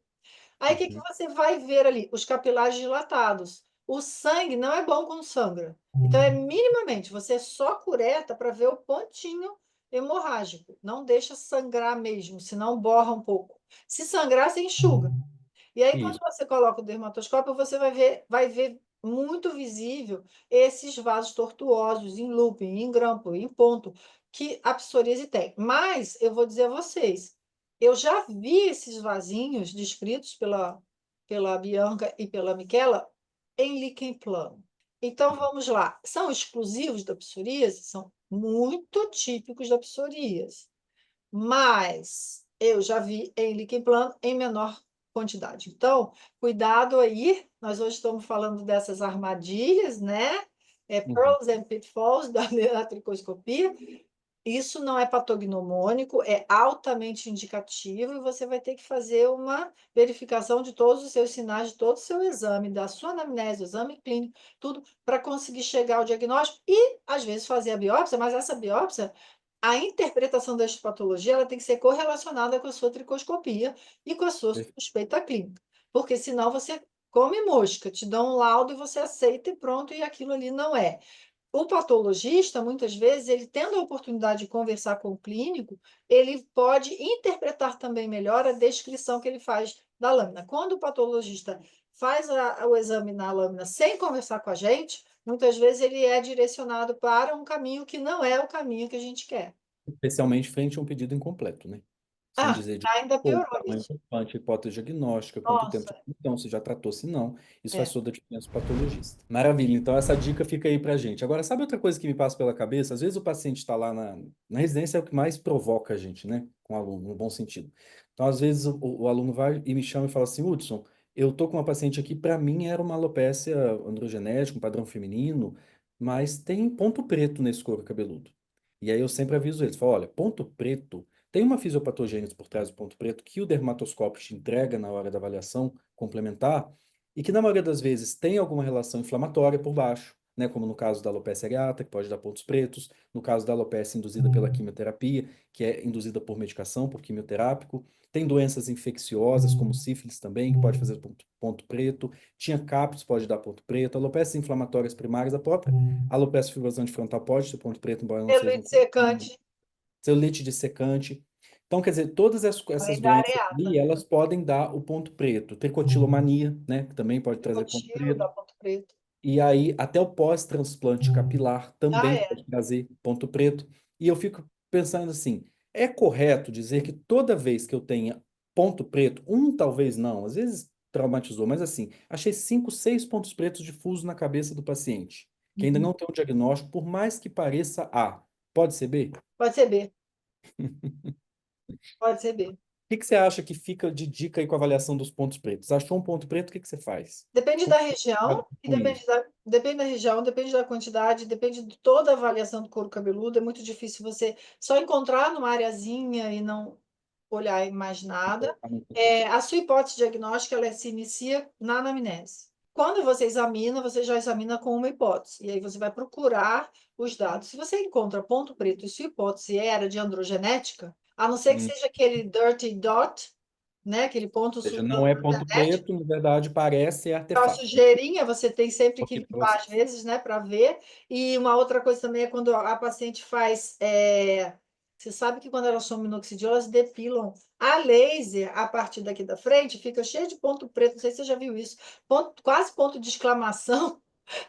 Aí o que que Uhum. você vai ver ali? Os capilares dilatados. O sangue não é bom quando sangra. Então, é minimamente, você só cureta para ver o pontinho hemorrágico. Não deixa sangrar mesmo, senão borra um pouco. Se sangrar, você enxuga. E aí, quando Isso. você coloca o dermatoscópio, você vai ver muito visível esses vasos tortuosos em looping, em grampo, em ponto, que a psoríase tem. Mas eu vou dizer a vocês, eu já vi esses vasinhos descritos pela Bianca e pela Michela em líquen plano. Então, vamos lá. São exclusivos da psoríase? São muito típicos da psoríase, mas eu já vi em líquen plano em menor quantidade. Então, cuidado aí. Nós hoje estamos falando dessas armadilhas, né? Uhum. Pearls and pitfalls da tricoscopia. Isso não é patognomônico, é altamente indicativo e você vai ter que fazer uma verificação de todos os seus sinais, de todo o seu exame, da sua anamnese, exame clínico, tudo, para conseguir chegar ao diagnóstico e, às vezes, fazer a biópsia, mas essa biópsia, a interpretação da histopatologia, ela tem que ser correlacionada com a sua tricoscopia e com a sua suspeita clínica, porque senão você come mosca, te dão um laudo e você aceita e pronto, e aquilo ali não é. O patologista, muitas vezes, ele tendo a oportunidade de conversar com o clínico, ele pode interpretar também melhor a descrição que ele faz da lâmina. Quando o patologista faz o exame na lâmina sem conversar com a gente, muitas vezes ele é direcionado para um caminho que não é o caminho que a gente quer. Especialmente frente a um pedido incompleto, né? Sem Ah, dizer de ainda pô, piorou tamanho isso. importante, hipótese diagnóstica, quanto tempo, Nossa, então, se já tratou, se não, isso faz é. toda a diferença para o patologista. Maravilha, então essa dica fica aí pra gente. Agora, sabe outra coisa que me passa pela cabeça? Às vezes o paciente está lá na residência, é o que mais provoca a gente, né? Com o aluno, no bom sentido. Então, às vezes o aluno vai e me chama e fala assim, Hudson, eu tô com uma paciente aqui, para mim era uma alopecia androgenética, um padrão feminino, mas tem ponto preto nesse couro cabeludo. E aí eu sempre aviso eles, falo, olha, ponto preto tem uma fisiopatogênese por trás do ponto preto que o dermatoscópio te entrega na hora da avaliação complementar e que na maioria das vezes tem alguma relação inflamatória por baixo, né, como no caso da alopecia areata, que pode dar pontos pretos, no caso da alopecia induzida pela quimioterapia, que é induzida por medicação, por quimioterápico. Tem doenças infecciosas, como sífilis também, que pode fazer ponto preto. Tinha CAPS, pode dar ponto preto. Alopecias inflamatórias primárias, a própria alopecia fibrosante frontal pode ser ponto preto, embora não Pelo seja um secante, celulite dissecante. Então, quer dizer, todas essas além da doenças ali, areata, elas podem dar o ponto preto. Tricotilomania, né, que também pode trazer ponto tricotilo da preto. ponto preto. E aí, até o pós-transplante capilar Ah, também é. pode trazer ponto preto. E eu fico pensando assim, é correto dizer que toda vez que eu tenha ponto preto, um talvez não, às vezes traumatizou, mas assim, achei 5, 6 pontos pretos difusos na cabeça do paciente, que ainda Uhum. não tem o diagnóstico, por mais que pareça A. Pode ser B? Pode ser B, pode ser B. Que você acha que fica de dica aí com a avaliação dos pontos pretos? Achou um ponto preto, o que que você faz? Depende Como da que você trabalha região, e com isso? depende da região, depende da quantidade, depende de toda a avaliação do couro cabeludo. É muito difícil você só encontrar numa areazinha e não olhar em mais nada. A sua hipótese diagnóstica ela se inicia na anamnese. Quando você examina, você já examina com uma hipótese, e aí você vai procurar os dados. Se você encontra ponto preto e sua hipótese era de androgenética, a não ser que Ou seja aquele dirty dot, né, aquele ponto seja, sujo não é ponto androgenético, preto, na verdade parece a artefato. sujeirinha, você tem sempre que Ok, para limpar às vocês. vezes, né, para ver. E uma outra coisa também é quando a paciente faz. Você sabe que quando elas são minoxidil, elas depilam a laser a partir daqui da frente, fica cheio de ponto preto. Não sei se você já viu isso. Quase ponto de exclamação.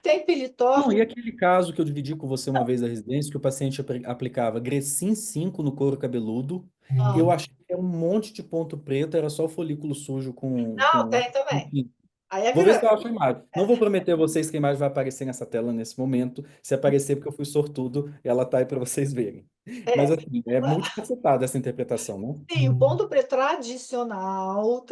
Tem Não, pilitorto. e aquele caso que eu dividi com você uma vez da residência, que o paciente aplicava Grecin 5 no couro cabeludo, Ah, eu achei que era um monte de ponto preto, era só o folículo sujo com, não, com tem também. Aí é Vou ver se eu grande. acho a imagem. Não vou prometer a vocês que a imagem vai aparecer nessa tela nesse momento. Se aparecer, porque eu fui sortudo, ela tá aí para vocês verem. Mas É, assim, é multifacetada essa interpretação, né? sim, o ponto preto tradicional,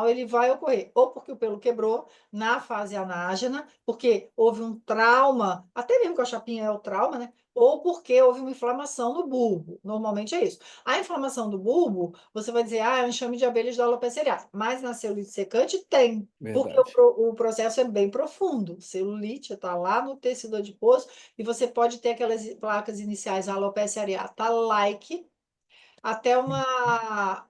ele vai ocorrer ou porque o pelo quebrou na fase anágena, porque houve um trauma, até mesmo com a chapinha é o trauma, né? Ou porque houve uma inflamação no bulbo. Normalmente é isso. A inflamação do bulbo, você vai dizer, é um enxame de abelhas da alopecia areata. Mas na celulite secante tem, porque Verdade. o processo é bem profundo. Celulite está lá no tecido adiposo e você pode ter aquelas placas iniciais alopecia areata like. Até uma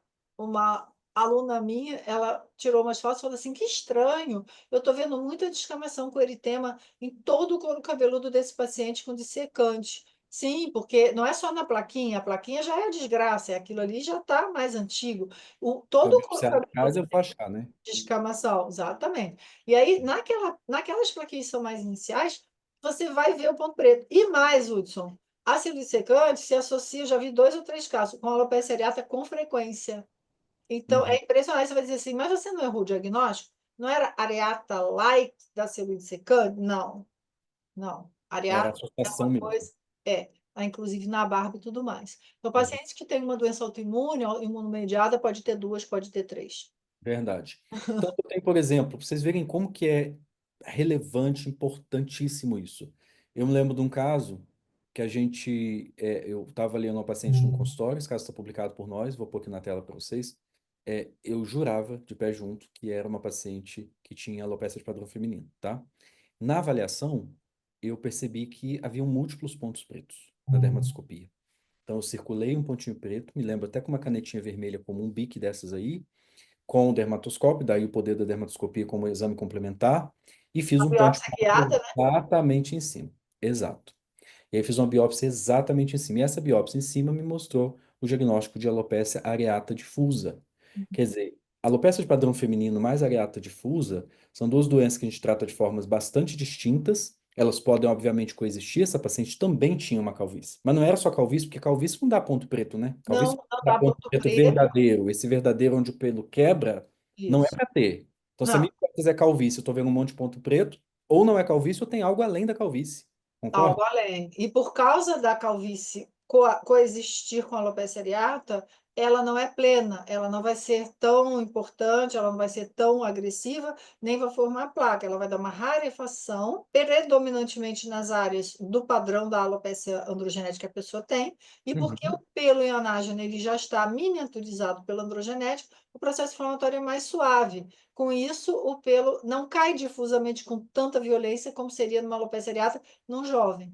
aluna minha, ela tirou umas fotos e falou assim: que estranho, eu estou vendo muita descamação com eritema em todo o couro cabeludo desse paciente com dissecante. Sim, porque não é só na plaquinha, a plaquinha já é desgraça, aquilo ali já está mais antigo. A Todo o couro biopsia cabeludo atrás eu vou achar, né? de descamação, exatamente. E aí, naquelas plaquinhas que são mais iniciais, você vai ver o ponto preto. E mais, Hudson, ácido dissecante se associa, eu já vi 2 ou 3 casos, com alopecia areata com frequência. Então, é Uhum. impressionante, você vai dizer assim, mas você não errou o diagnóstico? Não era areata light da celulite secante? Não, não. Era Areata é associação uma mesmo. coisa, inclusive na barba e tudo mais. Então, Uhum. pacientes que têm uma doença autoimune, ou imunomediada, pode ter 2, pode ter 3. Verdade. Então, eu tenho, por exemplo, para vocês verem como que é relevante, importantíssimo isso. Eu me lembro de um caso que eu estava ali uma paciente no consultório, esse caso está publicado por nós, vou pôr aqui na tela para vocês. Eu jurava, de pé junto, que era uma paciente que tinha alopecia de padrão feminino, tá? Na avaliação, eu percebi que haviam múltiplos pontos pretos na dermatoscopia. Então, eu circulei um pontinho preto, me lembro até com uma canetinha vermelha, como um bique dessas aí, com o dermatoscópio, daí o poder da dermatoscopia como exame complementar, e fiz A um ponto biópsia guiada, né? exatamente em cima. Exato. E aí fiz uma biópsia exatamente em cima. E essa biópsia em cima me mostrou o diagnóstico de alopecia areata difusa. Quer dizer, alopecia de padrão feminino mais areata difusa são duas doenças que a gente trata de formas bastante distintas. Elas podem, obviamente, coexistir. Essa paciente também tinha uma calvície. Mas não era só calvície, porque calvície não dá ponto preto, né? Calvície Não, não dá dá ponto ponto preto preto. verdadeiro. Esse verdadeiro onde o pelo quebra, não é Isso. para ter. Então, se a Não, minha hipótese é calvície, eu estou vendo um monte de ponto preto, ou não é calvície, ou tem algo além da calvície. Concorda? algo além. E por causa da calvície coexistir com a alopecia areata, ela não é plena, ela não vai ser tão importante, ela não vai ser tão agressiva, nem vai formar placa. Ela vai dar uma rarefação, predominantemente nas áreas do padrão da alopecia androgenética que a pessoa tem, e porque o Uhum. pelo em anágena ele já está miniaturizado pelo androgenético, o processo inflamatório é mais suave. Com isso, o pelo não cai difusamente com tanta violência como seria numa alopecia areata num jovem.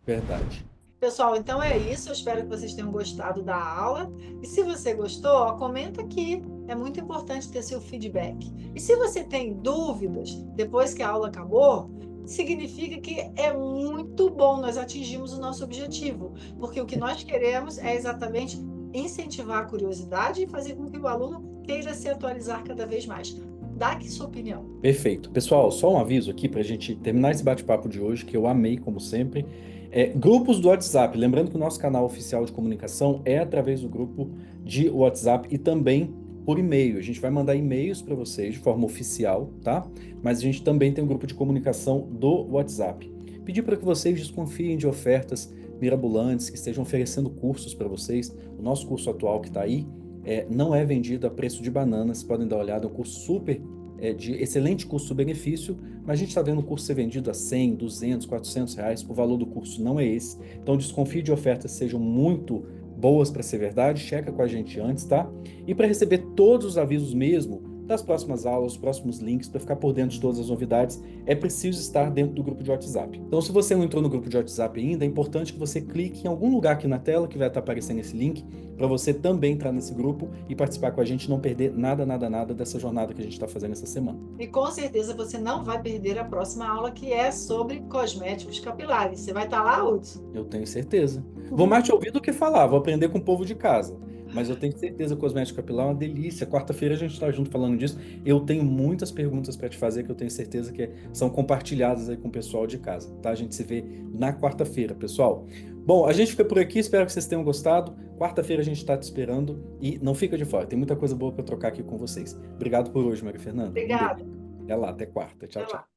Verdade. Pessoal, então é isso. Eu espero que vocês tenham gostado da aula. E se você gostou, ó, comenta aqui. É muito importante ter seu feedback. E se você tem dúvidas depois que a aula acabou, significa que é muito bom. Nós atingimos o nosso objetivo. Porque o que nós queremos é exatamente incentivar a curiosidade e fazer com que o aluno queira se atualizar cada vez mais. Dá aqui sua opinião. Perfeito. Pessoal, só um aviso aqui para a gente terminar esse bate-papo de hoje, que eu amei, como sempre. Grupos do WhatsApp. Lembrando que o nosso canal oficial de comunicação é através do grupo de WhatsApp e também por e-mail. A gente vai mandar e-mails para vocês de forma oficial, tá? Mas a gente também tem um grupo de comunicação do WhatsApp. Pedir para que vocês desconfiem de ofertas mirabolantes que estejam oferecendo cursos para vocês. O nosso curso atual que está aí não é vendido a preço de bananas. Podem dar uma olhada, é um curso super de excelente custo-benefício, mas a gente está vendo o curso ser vendido a 100, 200, 400 reais, o valor do curso não é esse. Então desconfie de ofertas que sejam muito boas para ser verdade, checa com a gente antes, tá? E para receber todos os avisos mesmo das próximas aulas, os próximos links, para ficar por dentro de todas as novidades, é preciso estar dentro do grupo de WhatsApp. Então, se você não entrou no grupo de WhatsApp ainda, é importante que você clique em algum lugar aqui na tela que vai estar aparecendo esse link, para você também entrar nesse grupo e participar com a gente, não perder nada, nada, nada dessa jornada que a gente está fazendo essa semana. E com certeza você não vai perder a próxima aula, que é sobre cosméticos capilares. Você vai estar lá, Hudson? Eu tenho certeza. Vou mais te ouvir do que falar, vou aprender com o povo de casa. Mas eu tenho certeza que o cosmético capilar é uma delícia. Quarta-feira a gente está junto falando disso. Eu tenho muitas perguntas para te fazer que eu tenho certeza que são compartilhadas aí com o pessoal de casa, tá? A gente se vê na quarta-feira, pessoal. Bom, a gente fica por aqui, espero que vocês tenham gostado. Quarta-feira a gente está te esperando e não fica de fora. Tem muita coisa boa para trocar aqui com vocês. Obrigado por hoje, Maria Fernanda. Um beijo. Obrigada. Até lá, até quarta. Tchau, Até lá. tchau.